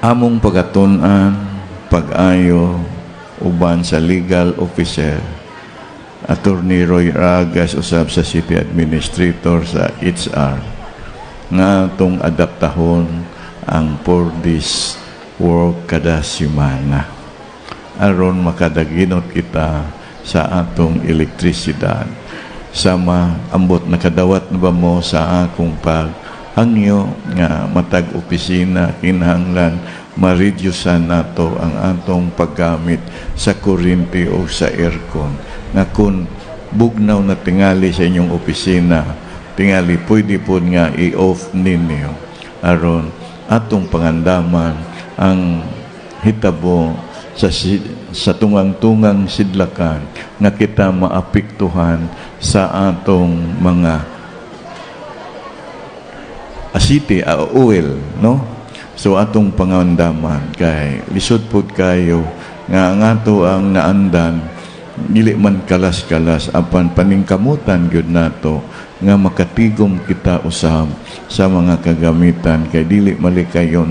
among pagatun-an, pag-ayo, uban sa legal officer, Attorney Roy Ragas, usab sa City Administrator sa HR, nga atong adaptahon ang 4 days work kada semana aron makadaginot kita sa atong elektrisidad. Sama ambot nakadawat na ba mo sa akong paghangyo nga matag opisina kinahanglan ma-reducean nato ang atong paggamit sa kuryente o sa aircon, nga kung bugnaw na tingali sa inyong opisina, tingali pwede po nga i-off ninyo aron atong pangandaman ang hitabo sa tungang-tungang sidlakan nga kita maapektuhan sa atong mga asiti, oil, no? So atong pangandaman kay lisod pud kayo nga ang ato ang naandan dili man kalas-kalas apan paningkamutan gyud nato nga makatigom kita usab sa mga kagamitan kay dili malikayan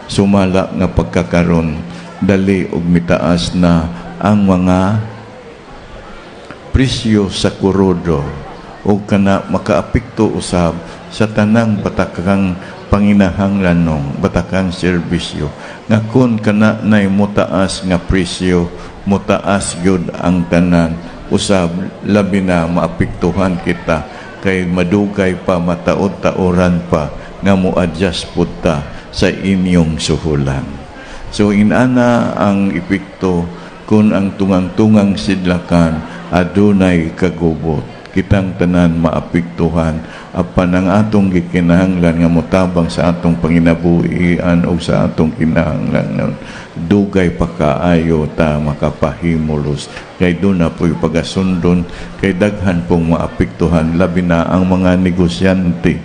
sumala nga pagkakaron dali og mitaas na ang mga presyo sa kurodo o kana makaapekto usab sa tanang batakang panginahanglanong batakang serbisyo nga kun kana nay mutaas nga presyo mutaas gyud ang tanan usab labi na maapektuhan kita kay madugay pa mataod-taoran pa nga mo-adjust pud ta sa inyong suhulan. So inana ang epekto kung ang tungang-tungang sidlakan adunay kagubot. Kitang tanan maapektuhan apan ang atong gikinahanglan nga motabang sa atong panginabuhian o sa atong kinahanglan dugay pa kaayo ta makapahimulos kay doon na po'y pagasundon kay daghan pong maapektuhan labi na ang mga negosyante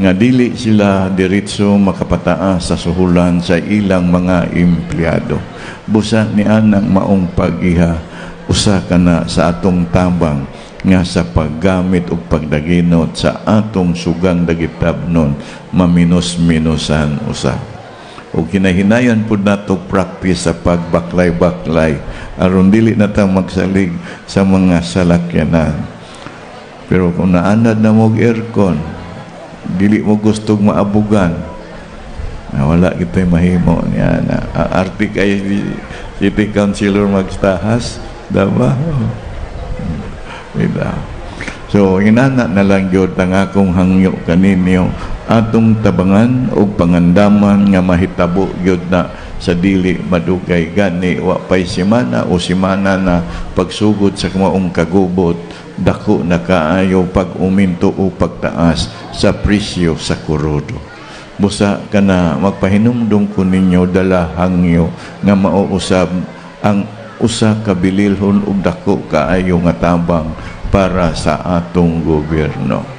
nga dili sila diretso makapataas sa suhulan sa ilang mga empleyado. Busa ni anang maong pag-iha usa ka na sa atong tabang nga sa paggamit o pagdaginot sa atong sugang dagitabnon maminos-minosan usa. O kinahinayan po nato practice sa pagbaklay-baklay aron dili na ta magsalig sa mga salakyanan. Pero kung naanad na mo aircon, dili mo gustong maabugan, wala kita'y mahimo niya na artik ay city councilor magstahas, diba? So inana na lang gyud ang akong hangyo kaninyo atong tabangan og pangandaman nga mahitabo gyud na sa dili madugay gani wa pay semana o semana na pagsugod sa maong kagubot dako na kaayo pag uminto o pagtaas sa presyo sa kurodo. Busa kana magpahinumdum ko ninyo dala hangyo nga mauusab ang usa ka bililhon og dako kaayo nga tabang para sa atong gobyerno.